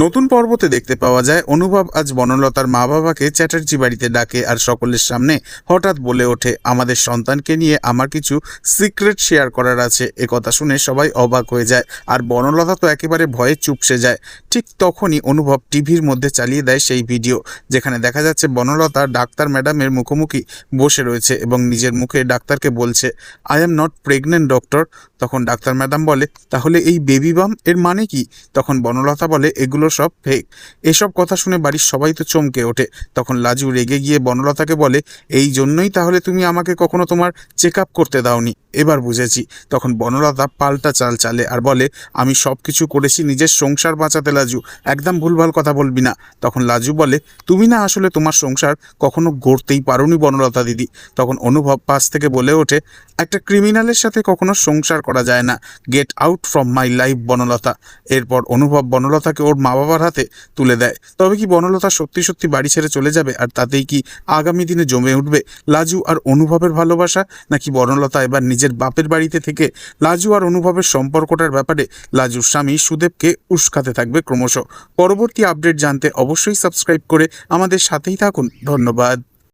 নতুন পর্বতে দেখতে পাওয়া যায় অনুভব আজ বনলতার মা বাবাকে চ্যাটার্জি বাড়িতে ডাকে আর সকলের সামনে হঠাৎ বলে ওঠে, আমাদের সন্তানকে নিয়ে আমার কিছু সিক্রেট শেয়ার করার আছে। কথা শুনে সবাই অবাক হয়ে যায় আর বনলতা তো একেবারে ভয়ে চুপসে যায়। ঠিক তখনই অনুভব টিভির মধ্যে চালিয়ে দেয় সেই ভিডিও, যেখানে দেখা যাচ্ছে বনলতা ডাক্তার ম্যাডামের মুখোমুখি বসে রয়েছে এবং নিজের মুখে ডাক্তারকে বলছে, I am not pregnant doctor. তখন ডাক্তার ম্যাডাম বলে, তাহলে এই বেবি বাম এর মানে কি? তখন বনলতা বলে, এগুলো সব ফেক। এসব কথা শুনে বাড়ির সবাই তো চমকে ওঠে। তখন লাজু রেগে গিয়ে বনলতাকে বলে, এই জন্যই তাহলে তুমি আমাকে কখনো তোমার চেক আপ করতে দাওনি, এবার বুঝেছি। তখন বনলতা পাল্টা চাল চালে আর বলে, আমি সব কিছু করেছি নিজের সংসার বাঁচাতে লাজু, একদম ভুলভাল কথা বলবি না। তখন লাজু বলে, তুমি না আসলে তোমার সংসার কখনো গড়তেই পারোনি বনলতা দিদি। তখন অনুভব পাশ থেকে বলে ওঠে, একটা ক্রিমিনালের সাথে কখনো সংসার করা যায় না, get out from my life Banalata. এরপর অনুভব বনলতাকে ওর মা বাবার হাতে তুলে দেয়। তবে কি বনলতা সত্যি সত্যি বাড়ি ছেড়ে চলে যাবে? আর তাতেই কি আগামী দিনে জমে উঠবে লাজু আর অনুভবের ভালোবাসা? নাকি বনলতা এবার নিজের বাপের বাড়িতে থেকে লাজু আর অনুভবের সম্পর্কটার ব্যাপারে লাজুর স্বামী সুদেবকে উস্কাতে থাকবে ক্রমশ? পরবর্তী আপডেট জানতে অবশ্যই সাবস্ক্রাইব করে আমাদের সাথেই থাকুন। ধন্যবাদ।